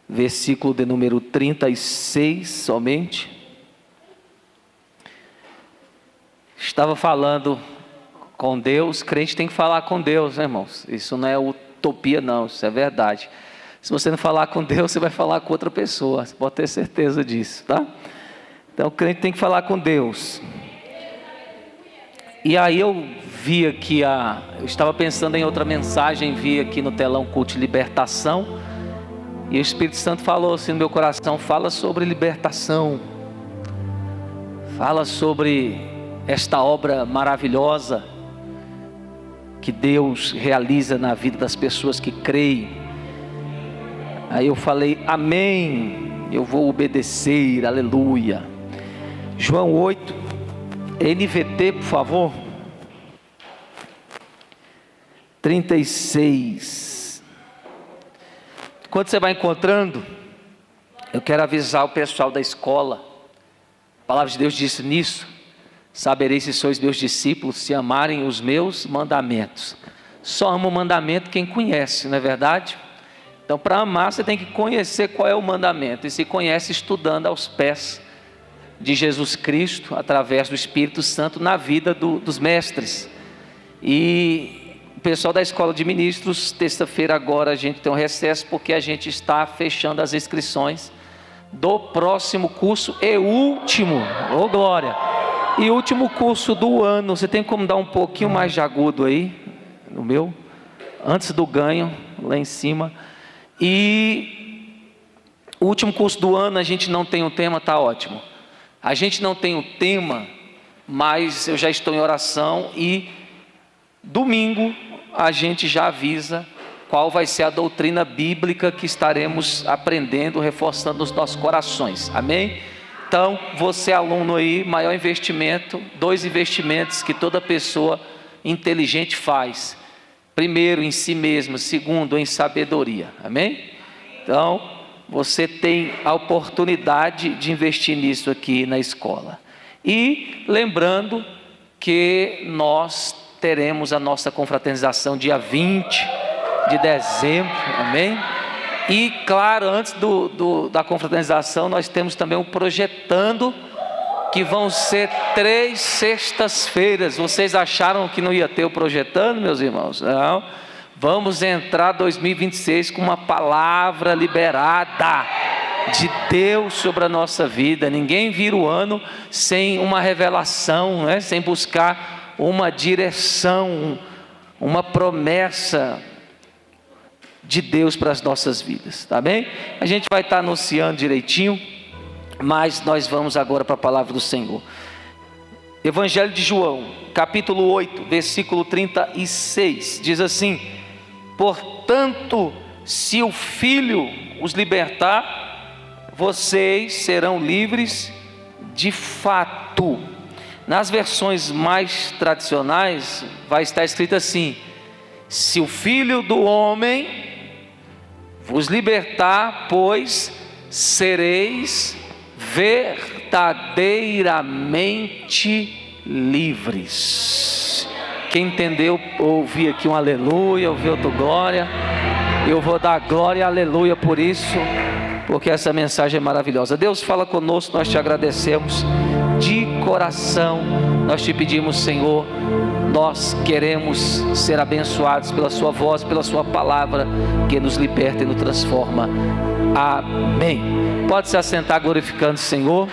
versículo de número 36 somente. Estava falando com Deus. Crente tem que falar com Deus, né, irmãos? Isso não é utopia não, isso é verdade. Se você não falar com Deus, você vai falar com outra pessoa, você pode ter certeza disso, tá? Então o crente tem que falar com Deus. E aí eu vi aqui, eu estava pensando em outra mensagem, vi aqui no telão culto de libertação, e o Espírito Santo falou assim no meu coração: fala sobre libertação, fala sobre esta obra maravilhosa que Deus realiza na vida das pessoas que creem. Aí eu falei, amém, eu vou obedecer, aleluia. João 8, NVT, por favor, 36. Quando você vai encontrando, eu quero avisar o pessoal da escola. A palavra de Deus disse nisso: sabereis se sois meus discípulos, se amarem os meus mandamentos. Só ama o mandamento quem conhece, não é verdade? Então, para amar, você tem que conhecer qual é o mandamento. E se conhece estudando aos pés de Jesus Cristo, através do Espírito Santo, na vida dos mestres. E o pessoal da escola de ministros, terça-feira agora a gente tem um recesso, porque a gente está fechando as inscrições do próximo curso e último, ô glória, e último curso do ano. Você tem como dar um pouquinho mais de agudo aí, no meu, antes do ganho, lá em cima. E o último curso do ano, a gente não tem um tema, tá ótimo. A gente não tem um tema, mas eu já estou em oração, e domingo a gente já avisa qual vai ser a doutrina bíblica que estaremos aprendendo, reforçando nos nossos corações, amém? Então, você aluno aí, maior investimento, 2 investimentos que toda pessoa inteligente faz: primeiro em si mesmo, segundo em sabedoria, amém? Então, você tem a oportunidade de investir nisso aqui na escola. E lembrando que nós teremos a nossa confraternização dia 20 de dezembro, amém? E claro, antes da confraternização, nós temos também o Projetando, que vão ser 3 sextas-feiras. Vocês acharam que não ia ter o Projetando, meus irmãos? Não. Vamos entrar 2026 com uma palavra liberada de Deus sobre a nossa vida. Ninguém vira o ano sem uma revelação, né? Sem buscar uma direção, uma promessa de Deus para as nossas vidas, tá bem? A gente vai estar anunciando direitinho, mas nós vamos agora para a palavra do Senhor. Evangelho de João, capítulo 8, versículo 36, diz assim: portanto, se o Filho os libertar, vocês serão livres de fato. Nas versões mais tradicionais, vai estar escrito assim: se o Filho do Homem vos libertar, pois sereis verdadeiramente livres. Quem entendeu, ouvi aqui um aleluia, ouvi outro glória. Eu vou dar glória e aleluia por isso, porque essa mensagem é maravilhosa. Deus, fala conosco, nós te agradecemos de coração. Nós te pedimos, Senhor, nós queremos ser abençoados pela sua voz, pela sua palavra, que nos liberta e nos transforma. Amém. Pode se assentar glorificando o Senhor.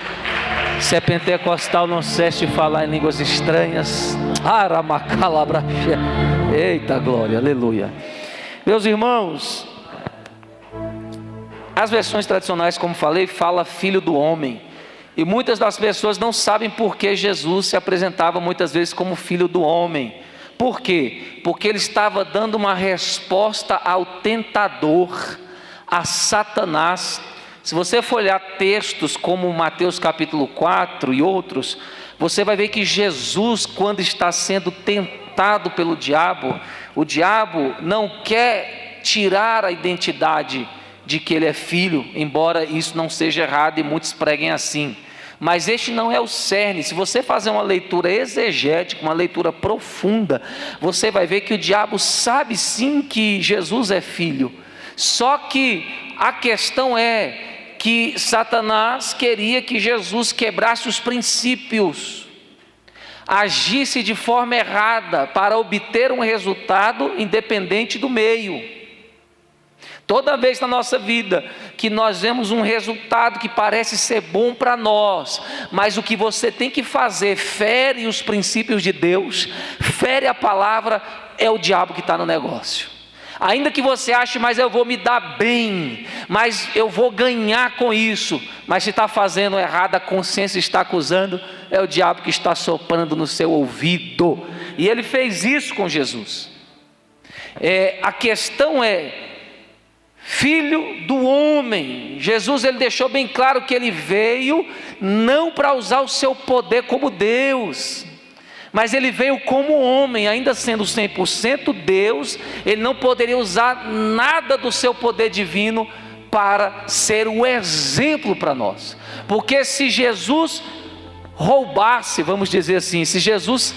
Se é pentecostal, não cesse de falar em línguas estranhas. Eita glória, aleluia. Meus irmãos, as versões tradicionais, como falei, fala Filho do Homem. E muitas das pessoas não sabem por que Jesus se apresentava muitas vezes como Filho do Homem. Por quê? Porque ele estava dando uma resposta ao tentador, a Satanás. Se você for olhar textos como Mateus capítulo 4 e outros, você vai ver que Jesus, quando está sendo tentado pelo diabo, o diabo não quer tirar a identidade de que ele é filho, embora isso não seja errado e muitos preguem assim. Mas este não é o cerne. Se você fazer uma leitura exegética, uma leitura profunda, você vai ver que o diabo sabe sim que Jesus é filho. Só que a questão é que Satanás queria que Jesus quebrasse os princípios, agisse de forma errada para obter um resultado independente do meio. Toda vez na nossa vida que nós vemos um resultado que parece ser bom para nós, mas o que você tem que fazer fere os princípios de Deus, fere a palavra, é o diabo que está no negócio. Ainda que você ache, mas eu vou me dar bem, mas eu vou ganhar com isso, mas se está fazendo errado, a consciência está acusando, é o diabo que está soprando no seu ouvido. E ele fez isso com Jesus. A questão é, Filho do homem, Jesus ele deixou bem claro que ele veio não para usar o seu poder como Deus, mas ele veio como homem, ainda sendo 100% Deus, ele não poderia usar nada do seu poder divino para ser o exemplo para nós, porque se Jesus roubasse, vamos dizer assim, se Jesus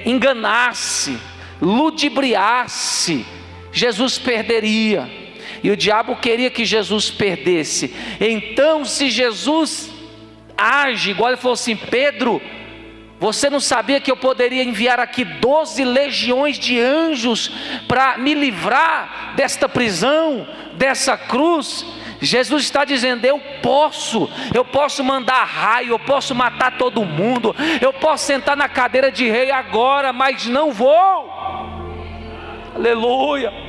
enganasse, ludibriasse, Jesus perderia. E o diabo queria que Jesus perdesse. Então, se Jesus age igual ele falou assim: Pedro, você não sabia que eu poderia enviar aqui 12 legiões de anjos para me livrar desta prisão, dessa cruz? Jesus está dizendo: eu posso mandar raio, eu posso matar todo mundo, eu posso sentar na cadeira de rei agora, mas não vou. Aleluia.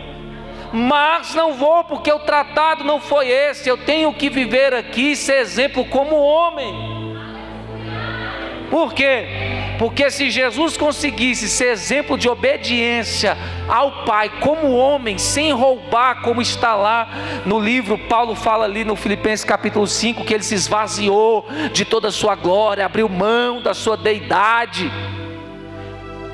Mas não vou, porque o tratado não foi esse. Eu tenho que viver aqui, ser exemplo como homem. Por quê? Porque se Jesus conseguisse ser exemplo de obediência ao Pai como homem, sem roubar, como está lá no livro, Paulo fala ali no Filipenses capítulo 5, que ele se esvaziou de toda a sua glória, abriu mão da sua deidade.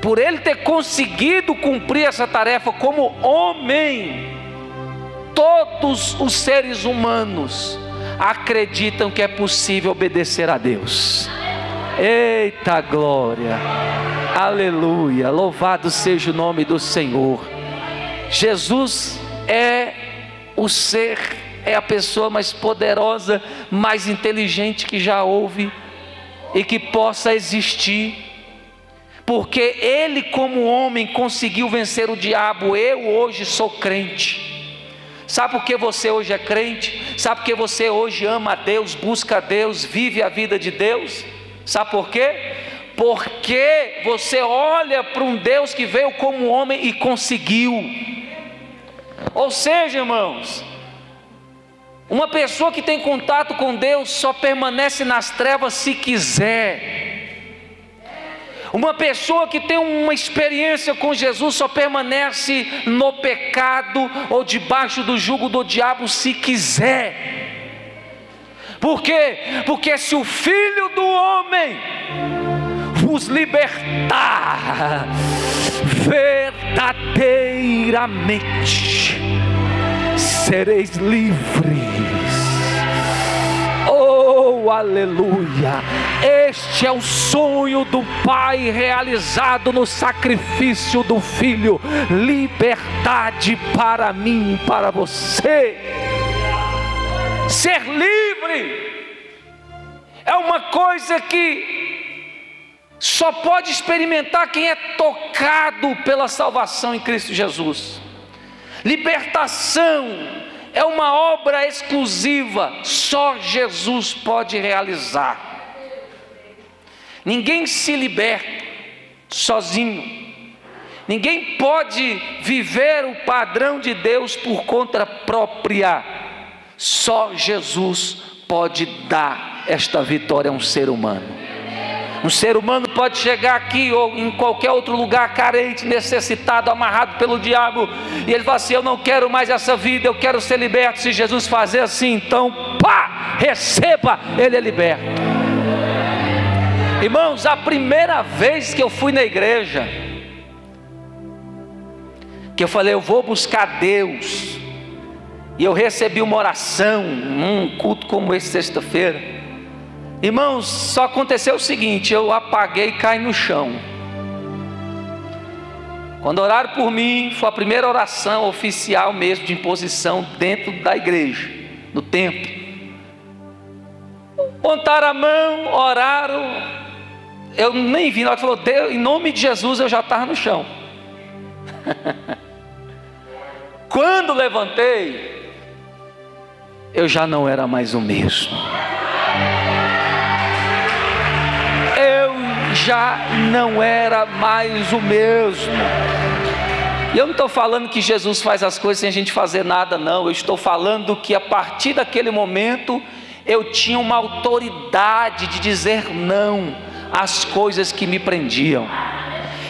Por ele ter conseguido cumprir essa tarefa como homem, todos os seres humanos acreditam que é possível obedecer a Deus. Eita glória, aleluia, louvado seja o nome do Senhor. Jesus é o ser, é a pessoa mais poderosa, mais inteligente que já houve e que possa existir, porque ele como homem conseguiu vencer o diabo. Eu hoje sou crente. Sabe por que você hoje é crente? Sabe por que você hoje ama a Deus, busca a Deus, vive a vida de Deus? Sabe por quê? Porque você olha para um Deus que veio como homem e conseguiu. Ou seja, irmãos, uma pessoa que tem contato com Deus só permanece nas trevas se quiser. Uma pessoa que tem uma experiência com Jesus só permanece no pecado ou debaixo do jugo do diabo se quiser. Por quê? Porque se o Filho do homem vos libertar, verdadeiramente sereis livres. Oh, aleluia! Este é o sonho do Pai realizado no sacrifício do Filho. Liberdade para mim, para você. Ser livre é uma coisa que só pode experimentar quem é tocado pela salvação em Cristo Jesus. Libertação é uma obra exclusiva, só Jesus pode realizar. Ninguém se liberta sozinho. Ninguém pode viver o padrão de Deus por conta própria. Só Jesus pode dar esta vitória a um ser humano. Um ser humano pode chegar aqui ou em qualquer outro lugar carente, necessitado, amarrado pelo diabo, e ele fala assim: eu não quero mais essa vida, eu quero ser liberto. Se Jesus fazer assim, então pá, receba, ele é liberto. Irmãos, a primeira vez que eu fui na igreja, que eu falei, eu vou buscar Deus, e eu recebi uma oração, num culto como esse, sexta-feira, irmãos, só aconteceu o seguinte: eu apaguei e caí no chão. Quando oraram por mim, foi a primeira oração oficial mesmo de imposição dentro da igreja, no templo. Montaram a mão, oraram, eu nem vi, na hora que falou, Deus, em nome de Jesus, eu já estava no chão. Quando levantei, eu já não era mais o mesmo. Eu já não era mais o mesmo. E eu não estou falando que Jesus faz as coisas sem a gente fazer nada, não. Eu estou falando que a partir daquele momento, eu tinha uma autoridade de dizer não às coisas que me prendiam.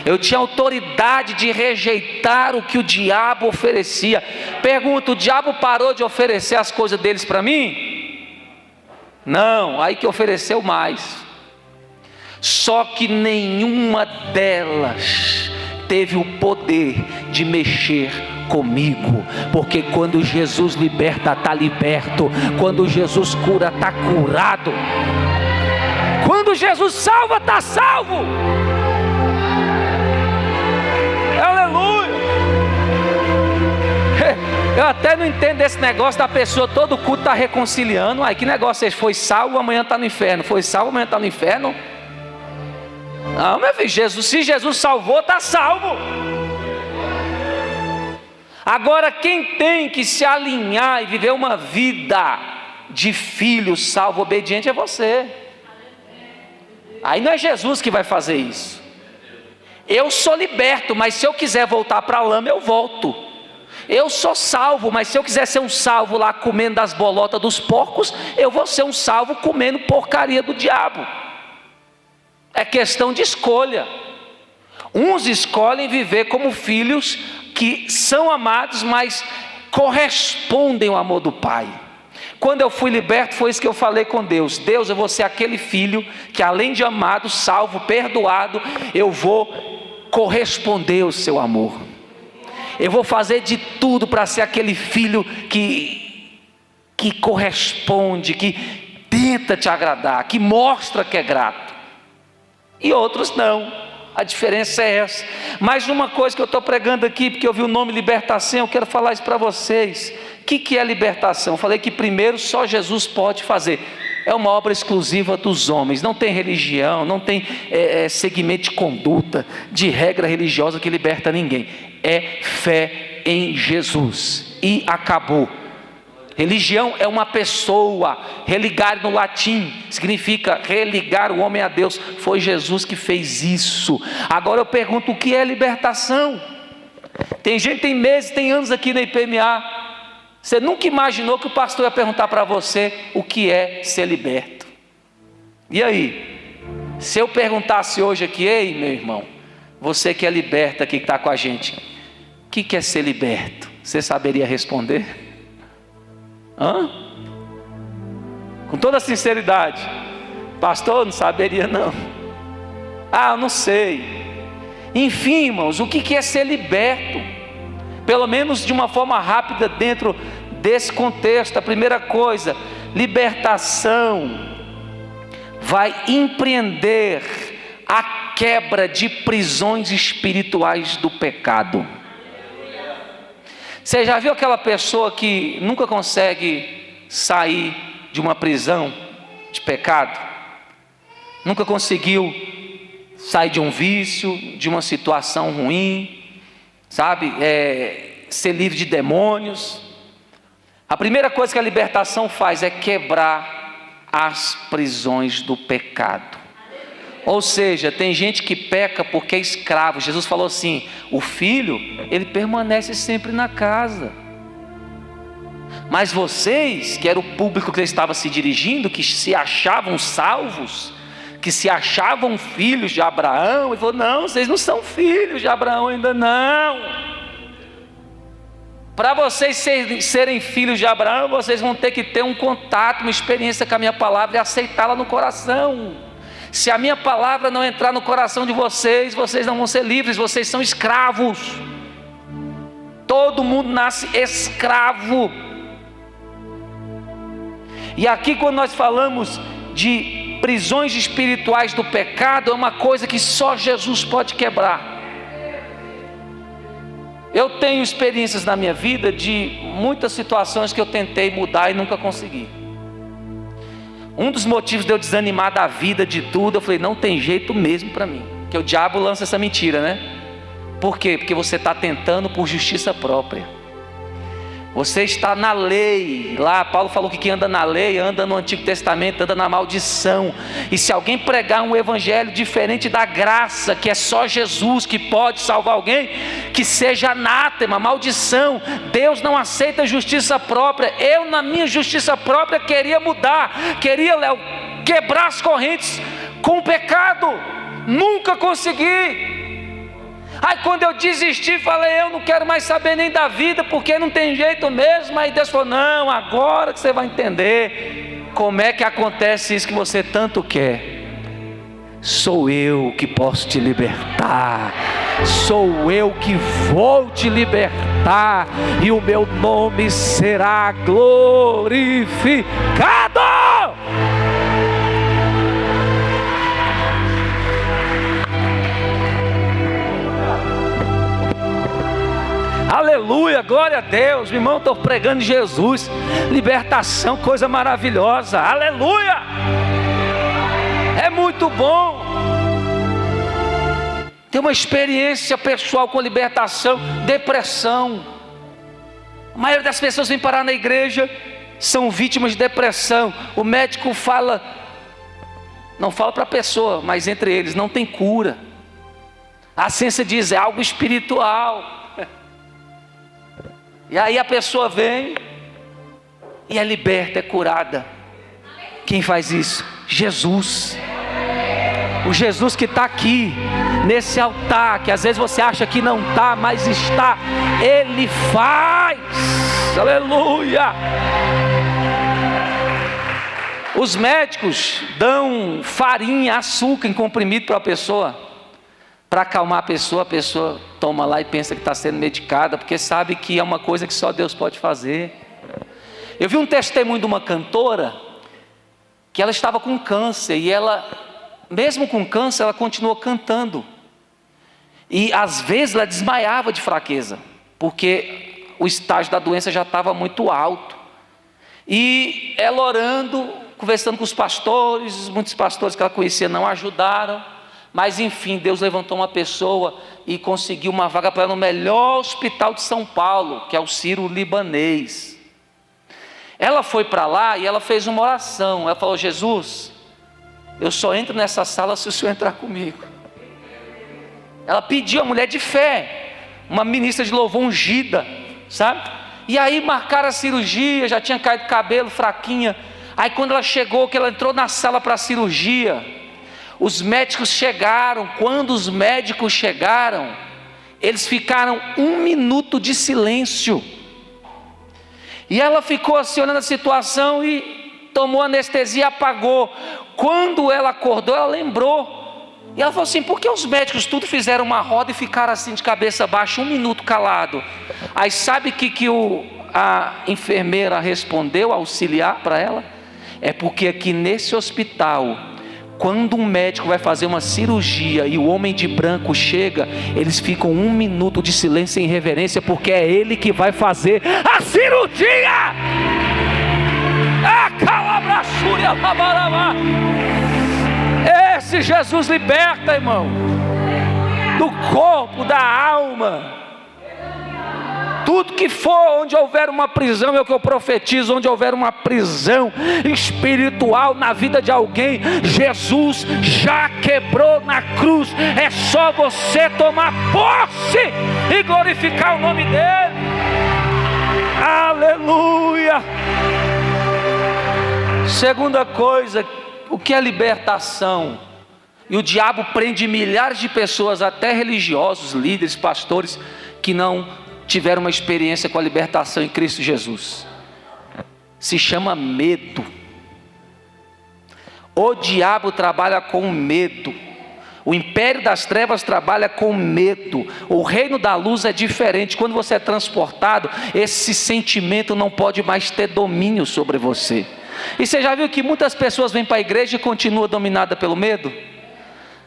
Eu tinha autoridade de rejeitar o que o diabo oferecia. Pergunto, o diabo parou de oferecer as coisas deles para mim? Não, aí que ofereceu mais. Só que nenhuma delas teve o poder de mexer comigo, porque quando Jesus liberta, está liberto. Quando Jesus cura, está curado. Quando Jesus salva, está salvo. Aleluia. Eu até não entendo esse negócio da pessoa todo culto está reconciliando. Aí que negócio é esse? Foi salvo, amanhã está no inferno. Foi salvo, amanhã está no inferno. Não, meu filho, Jesus, se Jesus salvou, está salvo. Agora quem tem que se alinhar e viver uma vida de filho salvo, obediente, é você. Aí não é Jesus que vai fazer isso. Eu sou liberto, mas se eu quiser voltar para a lama, eu volto. Eu sou salvo, mas se eu quiser ser um salvo lá comendo das bolotas dos porcos, eu vou ser um salvo comendo porcaria do diabo. É questão de escolha. Uns escolhem viver como filhos que são amados, mas correspondem ao amor do Pai. Quando eu fui liberto, foi isso que eu falei com Deus. Deus, eu vou ser aquele filho que além de amado, salvo, perdoado, eu vou corresponder ao seu amor. Eu vou fazer de tudo para ser aquele filho que corresponde, que tenta te agradar, que mostra que é grato. E outros não. A diferença é essa. Mas uma coisa que eu estou pregando aqui, porque eu vi o nome libertação, eu quero falar isso para vocês. O que é libertação? Eu falei que primeiro só Jesus pode fazer. É uma obra exclusiva dos homens. Não tem religião, não tem segmento de conduta, de regra religiosa que liberta ninguém. É fé em Jesus. E acabou. Religião é uma pessoa. Religar no latim significa religar o homem a Deus. Foi Jesus que fez isso. Agora eu pergunto, o que é libertação? Tem gente, tem meses, tem anos aqui na IPMA. Você nunca imaginou que o pastor ia perguntar para você o que é ser liberto? E aí? Se eu perguntasse hoje aqui, ei meu irmão, você que é liberto aqui, que está com a gente, o que é ser liberto? Você saberia responder? Com toda sinceridade, pastor, não saberia não. Eu não sei. Enfim, irmãos, o que é ser liberto? Pelo menos de uma forma rápida dentro desse contexto. A primeira coisa, libertação vai empreender a quebra de prisões espirituais do pecado. Você já viu aquela pessoa que nunca consegue sair de uma prisão de pecado? Nunca conseguiu sair de um vício, de uma situação ruim, sabe? Ser livre de demônios. A primeira coisa que a libertação faz é quebrar as prisões do pecado. Ou seja, tem gente que peca porque é escravo. Jesus falou assim, o filho, ele permanece sempre na casa. Mas vocês, que era o público que ele estava se dirigindo, que se achavam salvos, que se achavam filhos de Abraão, ele falou, não, vocês não são filhos de Abraão ainda não. Para vocês serem filhos de Abraão, vocês vão ter que ter um contato, uma experiência com a minha palavra e aceitá-la no coração. Se a minha palavra não entrar no coração de vocês, vocês não vão ser livres, vocês são escravos. Todo mundo nasce escravo. E aqui quando nós falamos de prisões espirituais do pecado, é uma coisa que só Jesus pode quebrar. Eu tenho experiências na minha vida de muitas situações que eu tentei mudar e nunca consegui. Um dos motivos de eu desanimar da vida, de tudo, eu falei, não tem jeito mesmo para mim. Porque o diabo lança essa mentira, né? Por quê? Porque você está tentando por justiça própria. Você está na lei. Lá Paulo falou que quem anda na lei, anda no Antigo Testamento, anda na maldição. E se alguém pregar um evangelho diferente da graça, que é só Jesus que pode salvar alguém, que seja anátema, maldição. Deus não aceita justiça própria. Eu, na minha justiça própria, queria mudar, queria, Léo, quebrar as correntes com o pecado. Nunca consegui. Aí quando eu desisti, falei, eu não quero mais saber nem da vida, porque não tem jeito mesmo. Aí Deus falou, não, agora que você vai entender como é que acontece isso que você tanto quer. Sou eu que posso te libertar, sou eu que vou te libertar, e o meu nome será glorificado. Aleluia, glória a Deus. Meu irmão, estou pregando Jesus, libertação, coisa maravilhosa, aleluia, é muito bom. Tem uma experiência pessoal com libertação. Depressão, a maioria das pessoas vem parar na igreja, são vítimas de depressão. O médico fala, não fala para a pessoa, mas entre eles não tem cura. A ciência diz, é algo espiritual. E aí a pessoa vem e é liberta, é curada. Quem faz isso? Jesus. O Jesus que está aqui, nesse altar, que às vezes você acha que não está, mas está. Ele faz. Aleluia. Os médicos dão farinha, açúcar em comprimido para a pessoa, para acalmar a pessoa toma lá e pensa que está sendo medicada, porque sabe que é uma coisa que só Deus pode fazer. Eu vi um testemunho de uma cantora, que ela estava com câncer, e ela, mesmo com câncer, ela continuou cantando, e às vezes ela desmaiava de fraqueza, porque o estágio da doença já estava muito alto, e ela orando, conversando com os pastores, muitos pastores que ela conhecia não ajudaram, mas enfim, Deus levantou uma pessoa e conseguiu uma vaga para ela no melhor hospital de São Paulo, que é o Sírio-Libanês. Ela foi para lá e ela fez uma oração. Ela falou, Jesus, eu só entro nessa sala se o Senhor entrar comigo. Ela pediu, a mulher de fé, uma ministra de louvor ungida, sabe? E aí marcaram a cirurgia, já tinha caído cabelo, fraquinha. Aí quando ela chegou, que ela entrou na sala para a cirurgia, os médicos chegaram. Quando os médicos chegaram, eles ficaram 1 minuto de silêncio, e ela ficou assim olhando a situação e tomou anestesia, apagou. Quando ela acordou, ela lembrou, e ela falou assim, por que os médicos tudo fizeram uma roda e ficaram assim de cabeça baixa, 1 minuto calado? Aí sabe que a enfermeira respondeu, auxiliar para ela? É porque aqui nesse hospital, quando um médico vai fazer uma cirurgia e o homem de branco chega, eles ficam 1 minuto de silêncio em reverência, porque é ele que vai fazer a cirurgia. Esse Jesus liberta, irmão, do corpo, da alma. Tudo que for, onde houver uma prisão, é o que eu profetizo, onde houver uma prisão espiritual na vida de alguém, Jesus já quebrou na cruz. É só você tomar posse e glorificar o nome dele. Aleluia. Segunda coisa, o que é libertação? E o diabo prende milhares de pessoas, até religiosos, líderes, pastores, que não tiveram uma experiência com a libertação em Cristo Jesus. Se chama medo. O diabo trabalha com medo. O império das trevas trabalha com medo. O reino da luz é diferente. Quando você é transportado, esse sentimento não pode mais ter domínio sobre você. E você já viu que muitas pessoas vêm para a igreja e continuam dominadas pelo medo?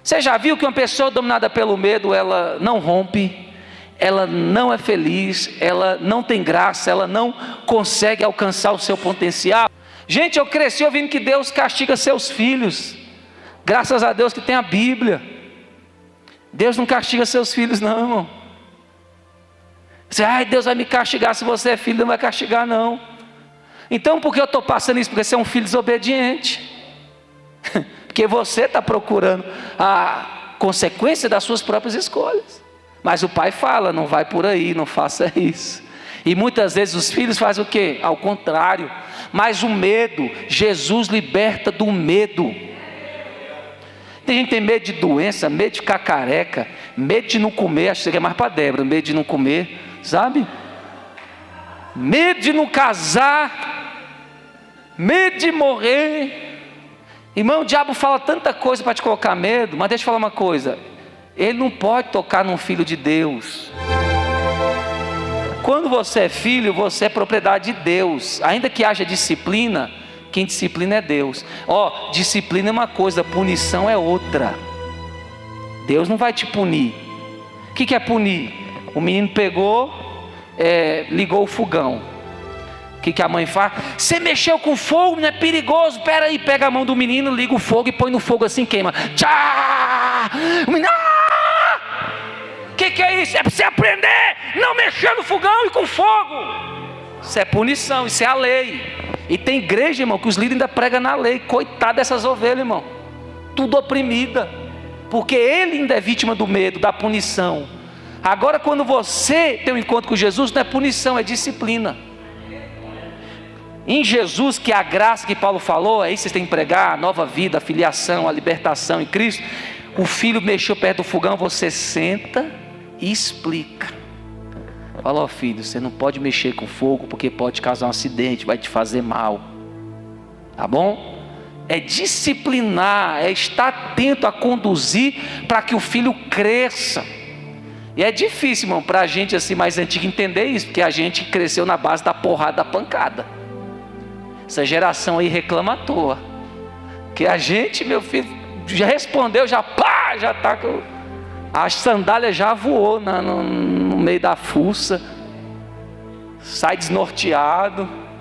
Você já viu que uma pessoa dominada pelo medo, ela não rompe, ela não é feliz, ela não tem graça, ela não consegue alcançar o seu potencial. Gente, eu cresci ouvindo que Deus castiga seus filhos. Graças a Deus que tem a Bíblia. Deus não castiga seus filhos não, irmão. Você, Deus vai me castigar. Se você é filho, não vai castigar não. Então por que eu estou passando isso? Porque você é um filho desobediente. Porque você está procurando a consequência das suas próprias escolhas. Mas o pai fala, não vai por aí, não faça isso. E muitas vezes os filhos fazem o quê? Ao contrário. Mas o medo, Jesus liberta do medo. Tem gente que tem medo de doença, medo de ficar careca, medo de não comer, acho que é mais para Débora, medo de não comer, sabe? Medo de não casar, medo de morrer. Irmão, o diabo fala tanta coisa para te colocar medo, mas deixa eu falar uma coisa, ele não pode tocar num filho de Deus. Quando você é filho, você é propriedade de Deus. Ainda que haja disciplina, quem disciplina é Deus. Disciplina é uma coisa, punição é outra. Deus não vai te punir. O que é punir? O menino pegou, ligou o fogão. O que a mãe faz? Você mexeu com fogo, não é perigoso? Pera aí, pega a mão do menino, liga o fogo e põe no fogo assim, queima. Tchá! O menino... que é isso? É para você aprender, não mexer no fogão e com fogo. Isso é punição, isso é a lei. E tem igreja, irmão, que os líderes ainda pregam na lei. Coitado dessas ovelhas, irmão, tudo oprimida, porque ele ainda é vítima do medo, da punição. Agora quando você tem um encontro com Jesus, não é punição, é disciplina. Em Jesus, que é a graça que Paulo falou, aí vocês têm que pregar a nova vida, a filiação, a libertação em Cristo. O filho mexeu perto do fogão, você senta e explica. Fala, filho, você não pode mexer com fogo, porque pode causar um acidente, vai te fazer mal. Tá bom? É disciplinar, é estar atento a conduzir para que o filho cresça. E é difícil, irmão, para a gente assim mais antigo entender isso, porque a gente cresceu na base da porrada, da pancada. Essa geração aí reclama à toa. Que a gente, meu filho, já respondeu, já está com... a sandália já voou no meio da fuça, sai desnorteado.